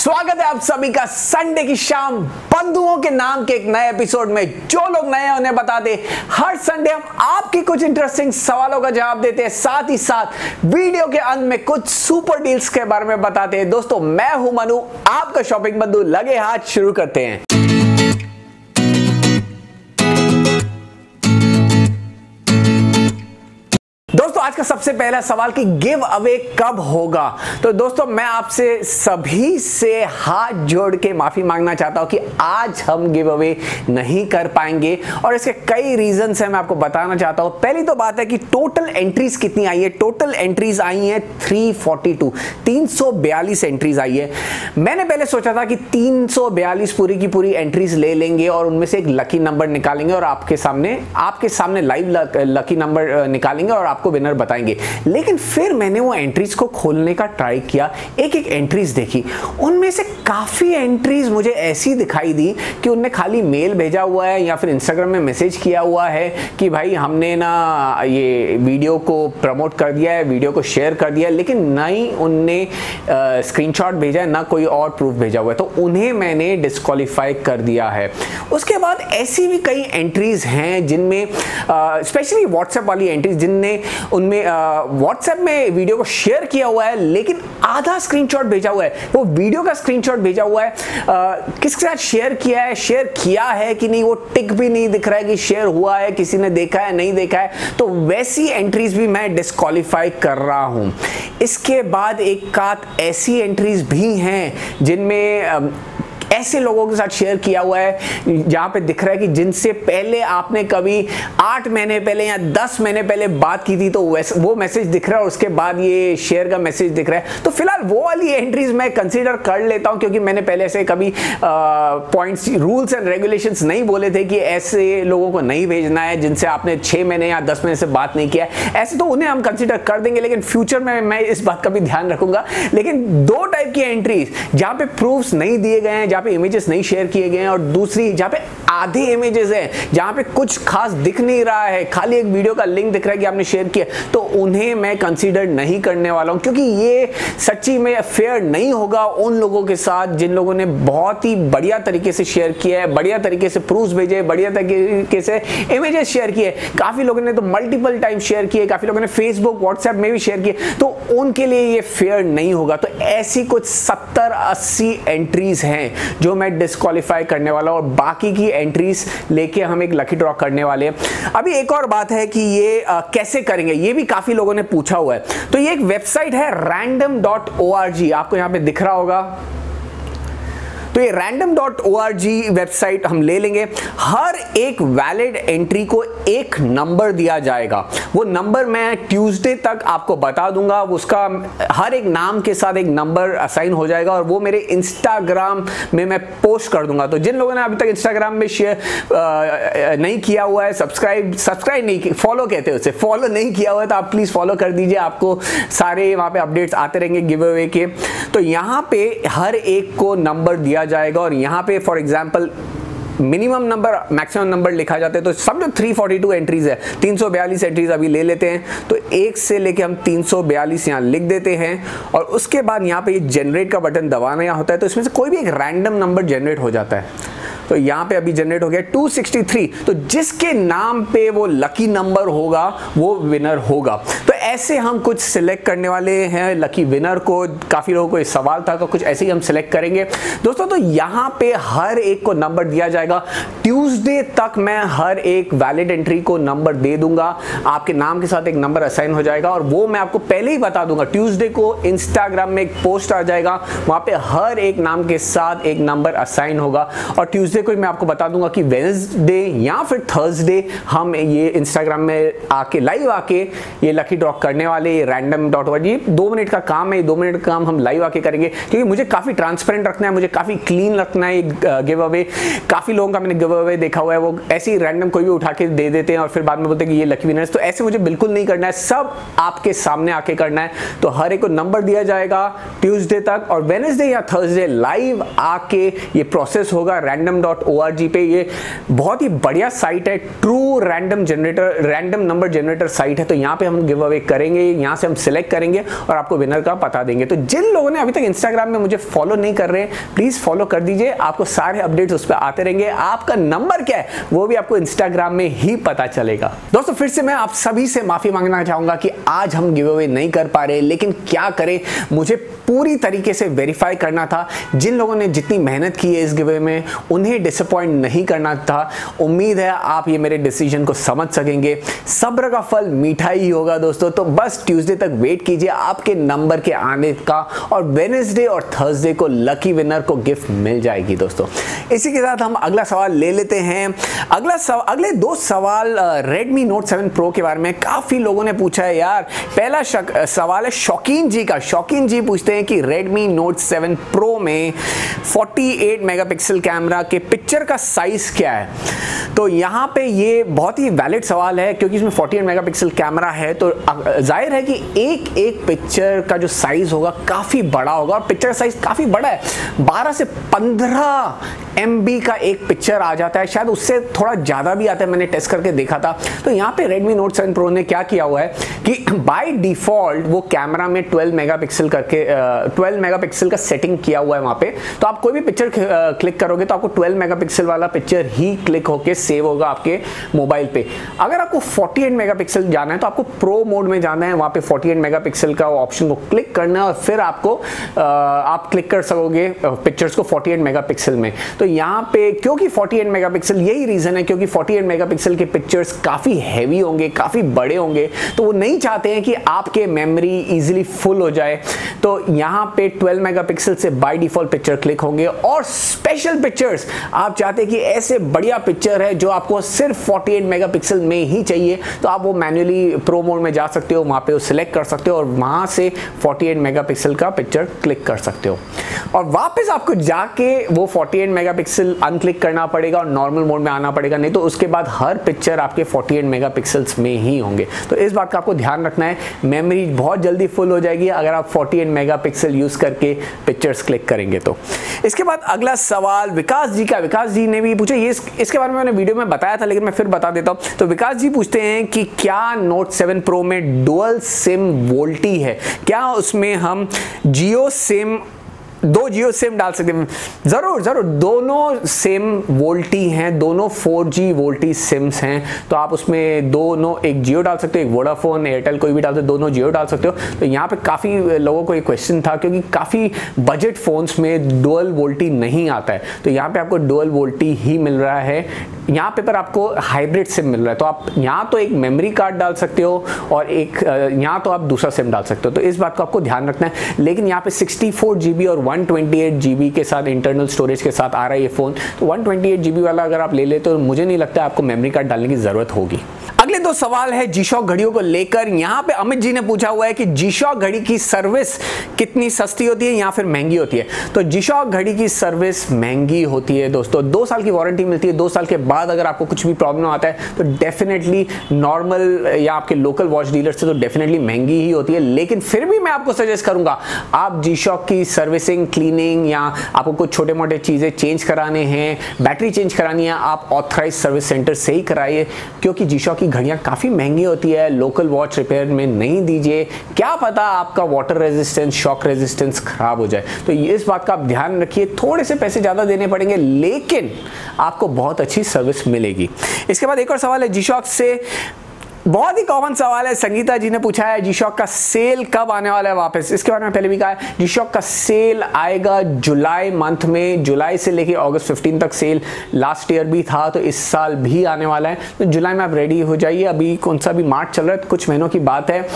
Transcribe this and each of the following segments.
स्वागत है आप सभी का संडे की शाम बंधुओं के नाम के एक नए एपिसोड में। जो लोग नए हैं उन्हें बता दें, हर संडे हम आपके कुछ इंटरेस्टिंग सवालों का जवाब देते हैं, साथ ही साथ वीडियो के अंत में कुछ सुपर डील्स के बारे में बताते हैं। दोस्तों, मैं हूं मनु, आपका शॉपिंग बंधु। लगे हाथ, शुरू करते हैं। दोस्तों, आज का सबसे पहला सवाल कि गिव अवे कब होगा। तो दोस्तों, मैं आपसे सभी से हाथ जोड़ के माफी मांगना चाहता हूं कि आज हम गिव अवे नहीं कर पाएंगे और इसके कई रीजंस हैं, मैं आपको बताना चाहता हूं। पहली तो बात है कि टोटल एंट्रीज कितनी आई है। टोटल एंट्रीज आई है 342 एंट्रीज आई है। मैंने पहले सोचा था कि 342 पूरी की पूरी एंट्रीज ले लेंगे और उनमें से एक लकी नंबर निकालेंगे और आपके सामने लाइव लकी नंबर निकालेंगे और आपको विनर बताएंगे। लेकिन फिर मैंने वो एंट्रीज को खोलने का ट्राई किया, एक एक एंट्रीज देखी। उनमें से काफी एंट्रीज मुझे ऐसी दिखाई दी कि उनने खाली मेल भेजा हुआ है या फिर इंस्टाग्राम में मैसेज किया हुआ है कि भाई हमने ना ये वीडियो को प्रमोट कर दिया है, वीडियो को शेयर कर दिया है, लेकिन ना ही उनने स्क्रीनशॉट भेजा है, ना कोई और प्रूफ भेजा हुआ है, तो उन्हें मैंने डिस्क्वालीफाई कर दिया है। उसके बाद ऐसी भी कई एंट्रीज हैं जिनमें स्पेशली व्हाट्सएप वाली एंट्रीज, जिनने उनमें व्हाट्सएप में वीडियो को शेयर किया हुआ है लेकिन आधा स्क्रीनशॉट भेजा हुआ है, वो वीडियो का स्क्रीनशॉट भेजा हुआ है। किसके साथ शेयर किया है, शेयर किया है कि नहीं, वो टिक भी नहीं दिख रहा है कि शेयर हुआ है, किसी ने देखा है नहीं देखा है। तो वैसी एंट्रीज भी मैं डिस्क्वालीफाई कर रहा हूं। इसके बाद एक आध ऐसी एंट्रीज भी हैं जिनमें ऐसे लोगों के साथ शेयर किया हुआ है जहां पे दिख रहा है कि जिनसे पहले आपने कभी 8 महीने पहले या 10 महीने पहले बात की थी, तो वो मैसेज दिख रहा है और उसके बाद ये शेयर का मैसेज दिख रहा है। तो फिलहाल वो वाली एंट्रीज मैं कंसीडर कर लेता हूं, क्योंकि मैंने पहले से कभी पॉइंट्स, रूल्स एंड रेगुलेशंस नहीं बोले थे कि ऐसे लोगों को नहीं भेजना है जिनसे आपने 6 महीने या 10 महीने से बात नहीं किया है। ऐसे तो उन्हें हम कंसीडर कर देंगे, लेकिन फ्यूचर में मैं इस बात का भी ध्यान रखूंगा। लेकिन दो टाइप की एंट्रीज, जहां पे प्रूफ्स नहीं दिए गए हैं, जहां पे इमेजेस नहीं शेयर किए गए हैं, और दूसरी जहां पे आधे इमेजेस हैं, जहां पे कुछ खास दिख नहीं रहा है, खाली एक वीडियो का लिंक दिख रहा है कि आपने शेयर किया, तो उन्हें मैं कंसीडर नहीं करने वाला हूं, क्योंकि ये सच्ची में फेयर नहीं होगा उन लोगों के साथ जिन लोगों ने बहुत ही बढ़िया तरीके से शेयर किया है, बढ़िया तरीके से प्रूफ्स भेजे, बढ़िया तरीके से इमेजेस शेयर किए। काफी लोगों ने तो मल्टीपल टाइम शेयर किए, काफी लोगों ने फेसबुक, व्हाट्सएप में भी शेयर किए, तो उनके लिए ये फेयर नहीं होगा। तो ऐसी कुछ 70-80 एंट्रीज हैं जो मैं डिस्क्वालीफाई करने वाला हूं और बाकी की एंट्रीज लेके हम एक लकी ड्रॉ करने वाले हैं। अभी एक और बात है कि ये कैसे करेंगे, ये भी काफी लोगों ने पूछा हुआ है। तो ये एक वेबसाइट है random.org, आपको यहां पे दिख रहा होगा। तो ये random.org वेबसाइट हम ले लेंगे। हर एक वैलिड एंट्री को एक नंबर दिया जाएगा। वो नंबर मैं ट्यूसडे तक आपको बता दूंगा। उसका हर एक नाम के साथ एक नंबर असाइन हो जाएगा और वो मेरे इंस्टाग्राम में मैं पोस्ट कर दूंगा। तो जिन लोगों ने अभी तक इंस्टाग्राम में शेयर नहीं किया हुआ है, सब्सक्राइब नहीं, फॉलो कहते हैं उसे, फॉलो नहीं किया हुआ है, तो आप प्लीज फॉलो कर दीजिए। आपको सारे वहां पे अपडेट्स आते रहेंगे गिव अवे के। तो यहाँ पे हर एक को नंबर दिया जाएगा और यहाँ पे for example minimum number, maximum number लिखा जाता है। तो समझो 342 एंट्रीज है, 342 एंट्रीज अभी ले लेते हैं। तो 1 से लेके हम 342 यहाँ लिख देते हैं और उसके बाद यहाँ पे ये जनरेट का बटन दबाना होता है, तो इसमें से कोई भी एक रैंडम नंबर जनरेट हो जाता है। तो यहाँ पे अभी जनरेट हो गया 263। तो जिसके नाम पे वो लकी नंबर होगा वो विनर होगा। तो ऐसे हम कुछ सिलेक्ट करने वाले हैं लकी विनर को। काफी लोगों को इस सवाल था, तो कुछ ऐसे ही हम सिलेक्ट करेंगे दोस्तों। तो यहाँ पे हर एक को नंबर दिया जाएगा। ट्यूसडे तक मैं हर एक वैलिड एंट्री को नंबर दे दूंगा, आपके नाम के साथ एक नंबर असाइन हो जाएगा और वो मैं आपको पहले ही बता दूंगा। ट्यूसडे को इंस्टाग्राम में एक पोस्ट आ जाएगा, वहां पे हर एक नाम के साथ एक नंबर असाइन होगा। और ट्यूसडे को मैं आपको बता दूंगा कि वेडनेसडे या फिर थर्सडे हम ये इंस्टाग्राम में आके लाइव आके ये लकी ड्रॉ करने वाले। random.org 2 मिनट का काम है, 2 मिनट का काम हम लाइव आके करेंगे, क्योंकि मुझे काफी ट्रांसपेरेंट रखना है, मुझे काफी क्लीन रखना है गिव अवे। काफी लोगों का मैंने गिव अवे देखा हुआ है, वो ऐसे ही रैंडम कोई भी उठा के दे देते हैं और फिर बाद में बोलते हैं कि ये लकी विनर्स। तो ऐसे मुझे बिल्कुल नहीं करना है, सब आपके सामने आके करना है। तो हर एक को नंबर दिया जाएगा ट्यूसडे तक और वेडनेसडे या थर्सडे लाइव आके ये प्रोसेस होगा। random redmi.org पे ये बहुत ही बढ़िया साइट है, true random number generator site है। तो यहाँ पे हम गिव अवे करेंगे, यहाँ से हम सिलेक्ट करेंगे और आपको विनर का पता देंगे। तो जिन लोगों ने अभी तक इंस्टाग्राम में मुझे फॉलो नहीं कर रहे प्लीज फॉलो कर दीजिए, आपको सारे अपडेट्स उस पर आते रहेंगे। आपका नंबर क्या है वो भी आपको इंस्टाग्राम में ही पता चलेगा। दोस्तों फिर से मैं आप सभी से माफी मांगना चाहूंगा कि आज हम गिव अवे नहीं कर पा रहे, लेकिन क्या करें, मुझे पूरी तरीके से वेरीफाई करना था। जिन लोगों ने जितनी मेहनत की है इस गिव अवे में उन्हें डिसअपॉइंट नहीं करना था। उम्मीद है आप ये मेरे डिसीजन को समझ सकेंगे। सब्र का फल मीठा ही होगा दोस्तों। तो बस ट्यूसडे तक वेट कीजिए आपके नंबर के आने का, और वेडनेसडे और थर्सडे को लकी विनर को गिफ्ट मिल जाएगी दोस्तों। इसी के साथ हम अगला सवाल ले लेते हैं। अगले दो सवाल Redmi Note 7 Pro के बारे में काफी लोगों ने पूछा है यार। पहला सवाल है शौकीन जी का। शौकीन जी पूछते हैं कि Redmi Note 7 Pro में 48 मेगापिक्सल कैमरा के पिक्चर का साइज क्या है। तो यहाँ पे ये बहुत ही वैलिड सवाल है क्योंकि इसमें 48 मेगापिक्सल कैमरा है, तो जाहिर है कि एक पिक्चर का जो साइज होगा काफी बड़ा होगा, और पिक्चर साइज काफी बड़ा है। 12 से 15 MB का एक पिक्चर आ जाता है, शायद उससे थोड़ा ज्यादा भी आता है, मैंने टेस्ट करके देखा था। तो यहाँ पे Redmi Note 7 Pro ने क्या किया हुआ है कि बाय डिफॉल्ट वो कैमरा में 12 मेगापिक्सल करके 12 मेगापिक्सल का सेटिंग किया हुआ है वहां पे। तो आप कोई भी पिक्चर क्लिक करोगे तो आपको 12 मेगापिक्सल वाला पिक्चर ही क्लिक होके सेव होगा आपके मोबाइल पे। अगर आपको 48 मेगापिक्सल जाना है तो आपको प्रो मोड में जाना है, वहां पे 48 मेगापिक्सल का ऑप्शन को क्लिक करना है और फिर आपको आप क्लिक कर सकोगे पिक्चर्स को 48 मेगापिक्सल में। तो यहाँ पे क्योंकि 48 मेगापिक्सल, यही रीजन है क्योंकि 48 मेगापिक्सल के पिक्चर्स काफी हैवी होंगे, काफी बड़े होंगे, तो वो नहीं चाहते हैं कि आपके मेमोरी इजीली फुल हो जाए। तो यहाँ पे 12 मेगापिक्सल से बाय डिफॉल्ट पिक्चर क्लिक होंगे, और स्पेशल पिक्चर्स आप चाहते हैं कि ऐसे बढ़िया पिक्चर है जो आपको सिर्फ 48 मेगापिक्सल में ही चाहिए, तो आप वो मैन्युअली प्रो मोड में जा सकते हो, वहां पे वो सिलेक्ट कर सकते हो और वहां से 48 मेगापिक्सल का पिक्चर क्लिक कर सकते हो। और वापस आपको जाके वो 48 मेगापिक्सल अनक्लिक करना पड़ेगा और नॉर्मल मोड में आना पड़ेगा, नहीं तो उसके बाद हर पिक्चर आपके 48 मेगापिक्सल्स में ही होंगे। तो इस बात का आपको ध्यान रखना है, मेमोरी बहुत जल्दी फुल हो जाएगी अगर आप 48 मेगापिक्सल यूज करके पिक्चर्स क्लिक करेंगे तो। इसके बाद अगला सवाल विकास जी का। विकास जी ने भी पूछा, ये इसके बारे में मैंने वीडियो में बताया था लेकिन मैं फिर बता देता हूं। तो विकास जी पूछते हैं कि क्या नोट 7 प्रो में डुअल सिम वोल्टी है, क्या उसमें हम जियो सिम, 2 जियो सिम डाल सकते हैं? जरूर जरूर, दोनों सिम वोल्टी हैं, दोनों 4G वोल्टी सिम्स हैं। तो आप उसमें दोनों, एक जियो डाल सकते हो, एक वोडाफोन एयरटेल कोई भी डाल सकते हो, दोनों जियो डाल सकते हो। तो यहाँ पे काफ़ी लोगों को एक क्वेश्चन था क्योंकि काफ़ी बजट फोन्स में डुअल वोल्टी नहीं आता है, तो यहाँ पे आपको डुअल वोल्टी ही मिल रहा है। यहाँ पे पर आपको हाइब्रिड सिम मिल रहा है, तो आप यहाँ तो एक मेमोरी कार्ड डाल सकते हो और एक यहाँ तो आप दूसरा सिम डाल सकते हो। तो इस बात को आपको ध्यान रखना है। लेकिन यहाँ पे 64 GB और 128 GB के साथ इंटरनल स्टोरेज के साथ आ रहा है ये फोन। तो 128 GB वाला अगर आप ले लेते तो मुझे नहीं लगता आपको मेमोरी कार्ड डालने की जरूरत होगी। अगले दो सवाल है G-Shock घड़ियों को लेकर। यहाँ पे अमित जी ने पूछा हुआ है कि G-Shock घड़ी की सर्विस कितनी सस्ती होती है या फिर महंगी होती है। तो G-Shock घड़ी की सर्विस महंगी होती है दोस्तों, 2 साल की वारंटी मिलती है। 2 साल के बाद अगर आपको कुछ भी प्रॉब्लम आता है तो डेफिनेटली नॉर्मल या आपके लोकल वॉच डीलर से तो डेफिनेटली महंगी ही होती है। लेकिन फिर भी मैं आपको सजेस्ट करूंगा आप G-Shock की सर्विसिंग, क्लीनिंग या आपको कुछ छोटे मोटे चीजें चेंज कराने हैं, बैटरी चेंज करानी है, आप ऑथराइज सर्विस सेंटर से ही कराइए, क्योंकि G-Shock की घड़ियां काफी महंगी होती है। लोकल वॉच रिपेयर में नहीं दीजिए, क्या पता आपका वाटर रेजिस्टेंस, शॉक रेजिस्टेंस खराब हो जाए। तो इस बात का आप ध्यान रखिए। थोड़े से पैसे ज्यादा देने पड़ेंगे लेकिन आपको बहुत अच्छी सर्विस मिलेगी। इसके बाद एक और सवाल है G-Shock से, बहुत ही कॉमन सवाल है, संगीता जी ने पूछा है G-Shock का सेल कब आने वाला है वापस। इसके बारे में पहले भी कहा है, G-Shock का सेल आएगा जुलाई मंथ में, जुलाई से लेके अगस्त 15 तक सेल लास्ट ईयर भी था, तो इस साल भी आने वाला है। तो जुलाई में आप रेडी हो जाइए। अभी कौन सा भी मार्च चल रहा है, तो कुछ महीनों की बात है।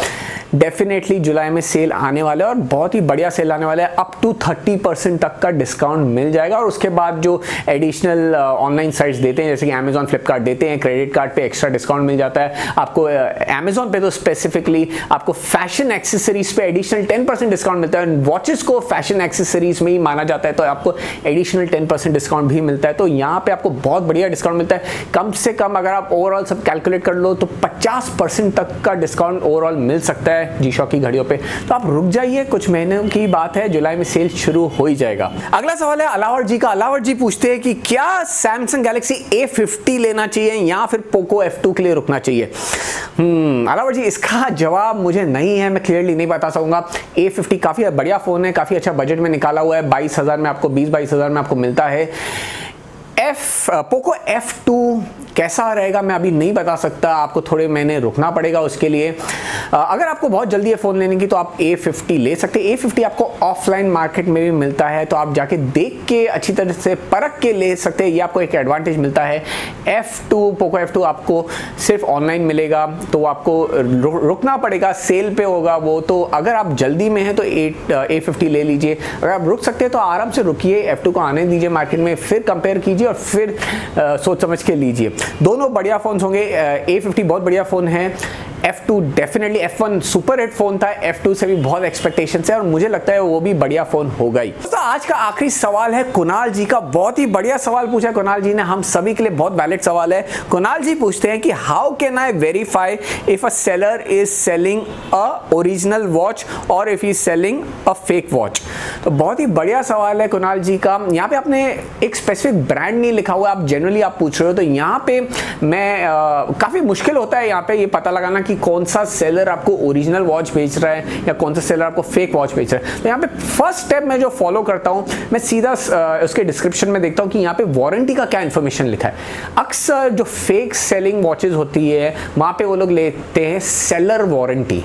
डेफिनेटली जुलाई में सेल आने वाला है और बहुत ही बढ़िया सेल आने वाला है। अप टू 30% तक का डिस्काउंट मिल जाएगा। और उसके बाद जो एडिशनल ऑनलाइन साइट्स देते हैं जैसे कि Amazon, फ्लिपकार्ट देते हैं, क्रेडिट कार्ड पे एक्स्ट्रा डिस्काउंट मिल जाता है। आपको आपको अमेजोन पे तो स्पेसिफिकली आपको फैशन एक्सेसरीज पे एडिशनल 10% डिस्काउंट मिलता है। वॉचेस को फैशन एक्सेसरीज में ही माना जाता है तो आपको एडिशनल 10% डिस्काउंट भी मिलता है। तो यहाँ पे आपको बहुत बढ़िया डिस्काउंट मिलता है। कम से कम अगर आप ओवरऑल सब कैलकुलेट कर लो तो 50% तक का डिस्काउंट ओवरऑल मिल सकता है G-Shock की घड़ियों पे। तो आप रुक जाइए, कुछ महीनों की बात है, जुलाई में सेल शुरू हो ही जाएगा। अगला सवाल है अलावर जी का। अलावर जी पूछते हैं कि क्या सैमसंग गैलेक्सी A50 लेना चाहिए या फिर पोको F2 के लिए रुकना चाहिए? अलावर जी, इसका जवाब मुझे नहीं है, मैं क्लियरली नहीं बता सकूंगा। A50 काफी बढ़िया फोन है, काफी अच्छा बजट में निकाला हुआ है, 22,000 में आपको 20-22 हजार में आपको मिलता है। पोको F2 कैसा रहेगा मैं अभी नहीं बता सकता, आपको थोड़े महीने रुकना पड़ेगा उसके लिए। अगर आपको बहुत जल्दी है फ़ोन लेने की तो आप A50 ले सकते हैं। A50 आपको ऑफलाइन मार्केट में भी मिलता है, तो आप जाके देख के अच्छी तरह से परख के ले सकते हैं, ये आपको एक एडवांटेज मिलता है। पोको F2 आपको सिर्फ ऑनलाइन मिलेगा, तो आपको रुकना पड़ेगा, सेल पे होगा वो। तो अगर आप जल्दी में हैं तो A50 ले लीजिए, अगर आप रुक सकते हैं तो आराम से रुकिए, F2 को आने दीजिए मार्केट में, फिर कंपेयर कीजिए और फिर सोच समझ के लीजिए। दोनों बढ़िया फोन होंगे। A50 बहुत बढ़िया फोन है, F2 definitely, F1 super hit phone था, F2 से भी बहुत एक्सपेक्टेशंस है और मुझे लगता है वो भी बढ़िया फोन होगा ही। तो आज का आखिरी सवाल है कुणाल जी का। बहुत ही बढ़िया सवाल पूछा कुणाल जी ने, हम सभी के लिए बहुत वैलिड सवाल है। कुणाल जी पूछते हैं कि how can I verify if a seller is selling a original watch और if he is selling a fake watch? तो बहुत ही बढ़िया सवाल है कुणाल जी का। यहाँ पे आपने एक स्पेसिफिक ब्रांड नहीं लिखा हुआ, आप जनरली आप पूछ रहे हो, तो यहाँ पे मैं काफी मुश्किल होता है यहाँ पे ये पता लगाना कि कौन सा सेलर आपको ओरिजिनल वॉच बेच रहा है या कौन सा सेलर आपको फेक वॉच बेच रहा है। तो यहाँ पे फर्स्ट स्टेप मैं जो फॉलो करता हूँ, मैं सीधा उसके डिस्क्रिप्शन में देखता हूँ कि यहाँ पे वारंटी का क्या इन्फॉर्मेशन लिखा है। अक्सर जो फेक सेलिंग वॉचेज होती है वहाँ पे वो लोग लेते हैं सेलर वारंटी,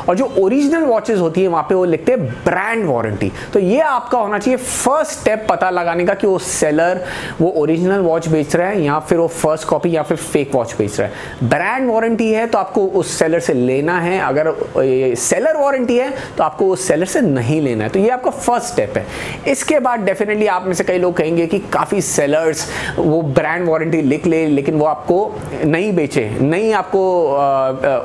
और जो ओरिजिनल वॉचेस होती है वहां पे वो लिखते हैं ब्रांड वारंटी। तो ये आपका होना चाहिए फर्स्ट स्टेप पता लगाने का कि वो सेलर वो ओरिजिनल वॉच बेच रहा है या फिर वो फर्स्ट कॉपी या फिर फेक वॉच बेच रहा है। ब्रांड वारंटी है तो आपको उस सेलर से लेना है, अगर सेलर वारंटी है तो आपको उस सेलर से नहीं लेना है। तो ये आपका फर्स्ट स्टेप है। इसके बाद डेफिनेटली आप में से कई लोग कहेंगे कि काफ़ी सेलर्स वो ब्रांड वारंटी लिख ले लेकिन वो आपको नहीं बेचे, नहीं आपको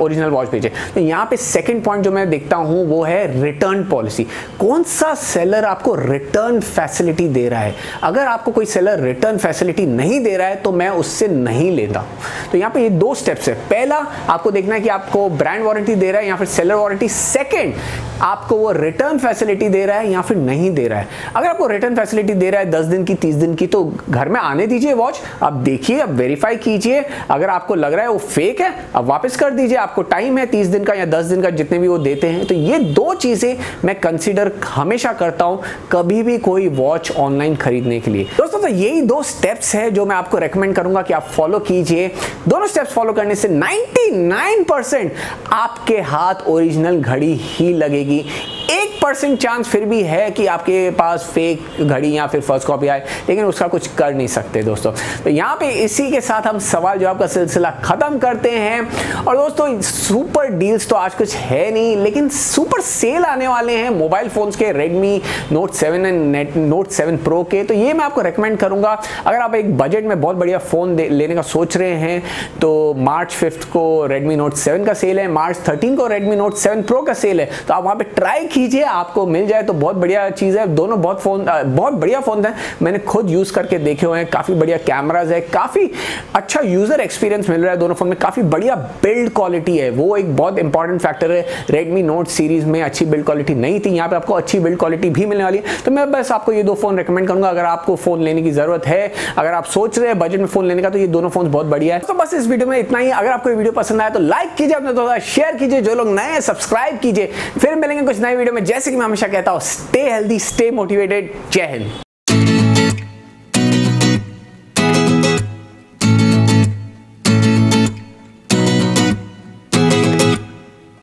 ओरिजिनल वॉच बेचे। तो यहाँ पे सेकंड पॉइंट जो मैं देखता हूं वो है रिटर्न पॉलिसी। कौन सा सेलर आपको रिटर्न फैसिलिटी दे रहा है? अगर आपको कोई सेलर रिटर्न फैसिलिटी नहीं दे रहा है तो मैं उससे नहीं लेता। तो यहाँ पे ये दो स्टेप्स है। पहला आपको देखना है कि आपको ब्रांड वारंटी दे रहा है या फिर सेलर वारंटी। सेकंड, आपको वो रिटर्न फैसिलिटी दे रहा है या फिर नहीं दे रहा है। अगर आपको रिटर्न फैसिलिटी दे रहा है 10 दिन की, 30 दिन की, तो घर में आने दीजिए वॉच, आप देखिए, आप वेरीफाई कीजिए। अगर आपको लग रहा है वो फेक है, आप वापस कर दीजिए। आपको टाइम है 30 दिन का या 10 दिन का, जितने भी वो देते हैं। तो ये दो चीजें मैं कंसीडर हमेशा करता हूं कभी भी कोई वॉच ऑनलाइन खरीदने के लिए। दोस्तों, तो यही दो स्टेप्स है जो मैं आपको रेकमेंड करूंगा कि आप फॉलो कीजिए। दोनों स्टेप्स फॉलो करने से 99% आपके हाथ ओरिजिनल घड़ी ही लगेगी। 1% चांस फिर भी है कि आपके पास फेक घड़ी या फिर फर्स्ट कॉपी आए, लेकिन उसका कुछ कर नहीं सकते दोस्तों। तो यहाँ पे इसी के साथ हम सवाल जवाब का सिलसिला खत्म करते हैं। और दोस्तों, सुपर डील्स तो आज कुछ है नहीं, लेकिन सुपर सेल आने वाले हैं मोबाइल फोन्स के, Redmi Note 7 and Note 7 Pro के। तो ये मैं आपको रेकमेंड करूंगा। अगर आप एक बजट में बहुत बढ़िया फोन लेने का सोच रहे हैं तो मार्च 5 को Redmi Note 7 का सेल है, मार्च 13 को Redmi Note 7 Pro का सेल है। तो आप वहां पे ट्राई कीजिए, आपको मिल जाए तो बहुत बढ़िया चीज है। दोनों बहुत बढ़िया फोन है, मैंने खुद यूज करके देखे हुए हैं। काफी बढ़िया कैमराज है, काफी अच्छा यूजर एक्सपीरियंस मिल रहा है दोनों फोन में। काफी बढ़िया बिल्ड क्वालिटी है, वो एक बहुत इंपॉर्टेंट फैक्टर है। Redmi Note सीरीज में अच्छी बिल्ड क्वालिटी नहीं थी, यहाँ पे आपको अच्छी बिल्ड क्वालिटी भी मिलने वाली है। तो मैं बस आपको ये दो फोन रेकमेंड करूंगा अगर आपको फोन लेने की जरूरत है, अगर आप सोच रहे हैं बजट में फोन लेने का, तो ये दोनों फोन बहुत बढ़िया है। तो बस इस वीडियो में इतना ही। अगर आपको ये वीडियो पसंद आया तो लाइक कीजिए, अपने दोस्तों शेयर कीजिए, जो लोग नए हैं सब्सक्राइब कीजिए। फिर मिलेंगे कुछ नए वीडियो में। जैसे कि मैं हमेशा कहता हूं, स्टे हेल्दी, स्टे मोटिवेटेड। जय हिंद।